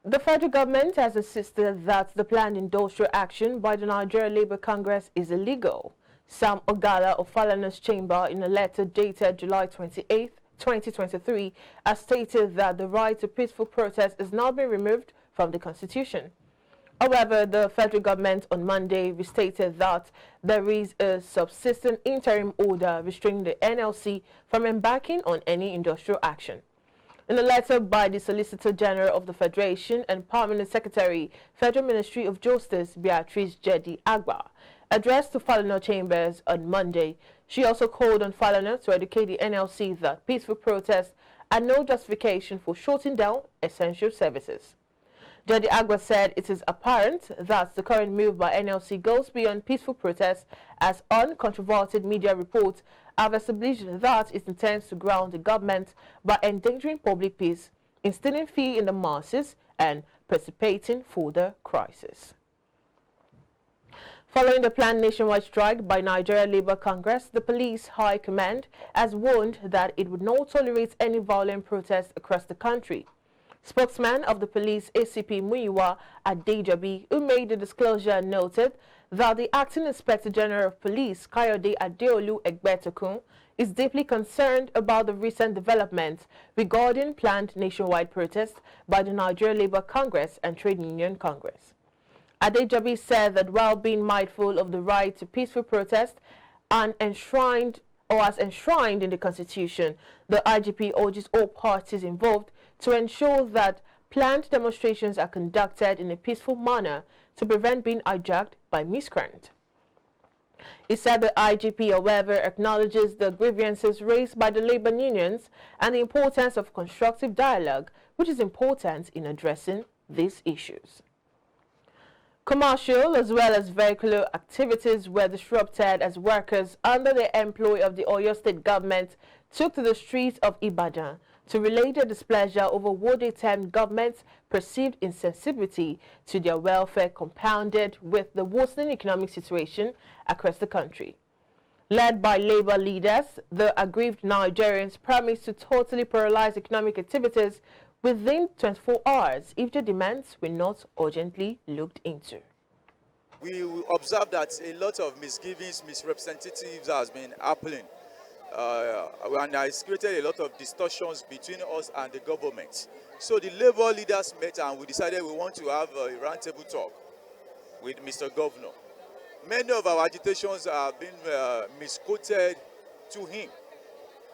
The federal government has insisted that the planned industrial action by the Nigeria Labour Congress is illegal. Sam Ogala of Falana's chamber, in a letter dated July 28, 2023, has stated that the right to peaceful protest is now being removed from the Constitution. However, the federal government on Monday restated that there is a subsistent interim order restraining the NLC from embarking on any industrial action. In a letter by the Solicitor General of the Federation and Permanent Secretary, Federal Ministry of Justice, Beatrice Jedi Agba, addressed to Falana Chambers on Monday, she also called on Falana to educate the NLC that peaceful protests are no justification for shutting down essential services. Jedi Agba said it is apparent that the current move by NLC goes beyond peaceful protests, as uncontroverted media reports have established that it intends to ground the government by endangering public peace, instilling fear in the masses, and precipitating further crisis. Following the planned nationwide strike by Nigeria Labour Congress, the Police High Command has warned that it would not tolerate any violent protests across the country. Spokesman of the police, ACP Muyiwa Adejobi, who made the disclosure, noted that the Acting Inspector General of Police, Kayode Adeolu Egbetokun, is deeply concerned about the recent developments regarding planned nationwide protests by the Nigeria Labour Congress and Trade Union Congress. Adejobi said that while being mindful of the right to peaceful protest and enshrined in the Constitution, the IGP urges all parties involved to ensure that planned demonstrations are conducted in a peaceful manner to prevent being hijacked by miscreants. He said the IGP, however, acknowledges the grievances raised by the labor unions and the importance of constructive dialogue, which is important in addressing these issues. Commercial as well as vehicular activities were disrupted as workers under the employ of the Oyo State government took to the streets of Ibadan to relay their displeasure over what they termed government's perceived insensitivity to their welfare, compounded with the worsening economic situation across the country. Led by labor leaders, the aggrieved Nigerians promised to totally paralyze economic activities within 24 hours if their demands were not urgently looked into. We observed that a lot of misgivings, misrepresentatives has been happening. And it's created a lot of distortions between us and the government. So the labor leaders met and we decided we want to have a roundtable talk with Mr. Governor. Many of our agitations have been misquoted to him.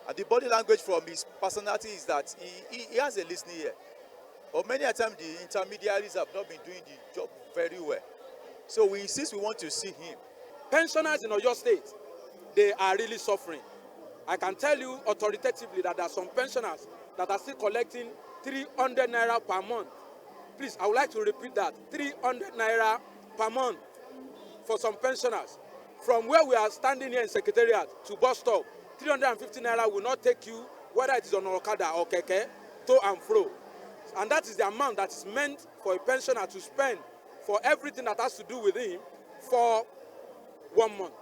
And the body language from his personality is that he has a listening ear. But many a time the intermediaries have not been doing the job very well. So we insist we want to see him. Pensioners in Oyo State, they are really suffering. I can tell you authoritatively that there are some pensioners that are still collecting 300 naira per month. Please, I would like to repeat that, 300 naira per month for some pensioners. From where we are standing here in Secretariat to bus stop, 350 naira will not take you, whether it is on Okada or Keke, to and fro. And that is the amount that is meant for a pensioner to spend for everything that has to do with him for 1 month.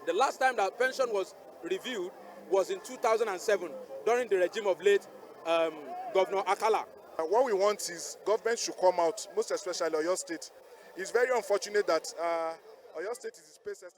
The last time that pension was reviewed was in 2007 during the regime of late Governor Akala. What we want is government should come out, most especially Oyo State. It's very unfortunate that Oyo State is a space state.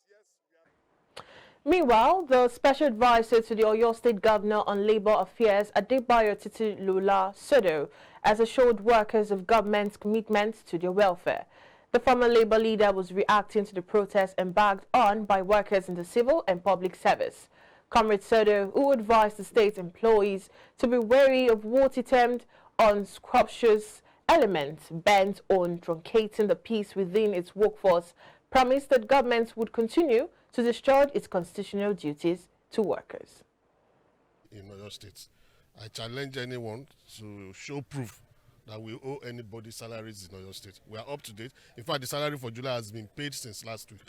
Yes. Meanwhile, the special advisor to the Oyo State Governor on Labour Affairs, Adebayo Titilula Sodo, has assured workers of government's commitment to their welfare. The former Labour leader was reacting to the protests embarked on by workers in the civil and public service. Comrade Sodo, who advised the state employees to be wary of what he termed unscrupulous elements bent on truncating the peace within its workforce, promised that government would continue to discharge its constitutional duties to workers. In Oyo State, I challenge anyone to show proof that we owe anybody salaries in Oyo State. We are up to date. In fact, the salary for July has been paid since last week.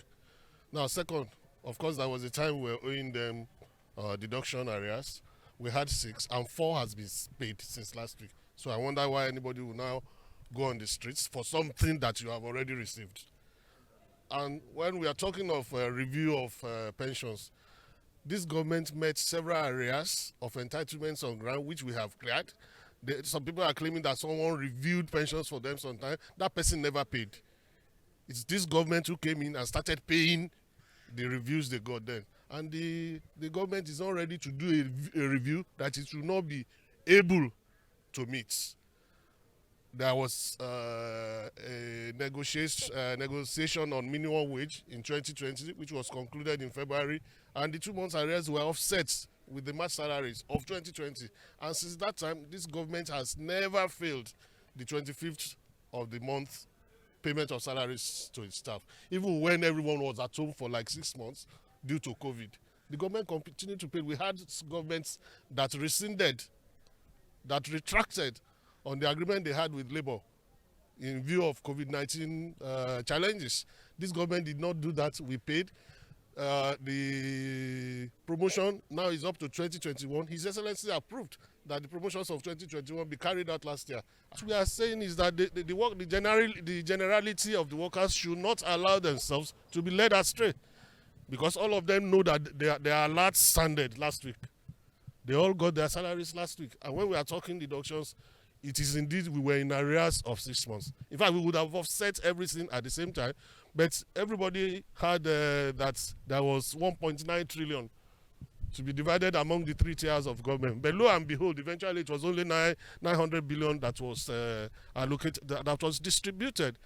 Now, second, of course, there was a time we were owing them deduction areas. We had 6, and 4 has been paid since last week. So I wonder why anybody will now go on the streets for something that you have already received. And when we are talking of review of pensions, this government met several areas of entitlements on ground which we have cleared. Some people are claiming that someone reviewed pensions for them sometime. That person never paid. It's this government who came in and started paying the reviews they got then. And the government is not ready to do a review that it should not be able to meet. There was a negotiation on minimum wage in 2020, which was concluded in February, and the 2 months arrears were offset with the March salaries of 2020. And since that time, this government has never failed the 25th of the month payment of salaries to its staff. Even when everyone was at home for like 6 months due to COVID, the government continued to pay. We had governments that rescinded, that retracted on the agreement they had with Labour in view of COVID-19 challenges. This government did not do that. We paid. The promotion now is up to 2021. His Excellency approved that the promotions of 2021 be carried out last year. What we are saying is that the generality of the workers should not allow themselves to be led astray, because all of them know that their alerts sounded last week. They all got their salaries last week. And when we are talking deductions, it is indeed we were in arrears of 6 months. In fact, we would have offset everything at the same time, but everybody had that there was 1.9 trillion to be divided among the 3 tiers of government. But lo and behold, eventually it was only 900 billion that was allocated, that was distributed.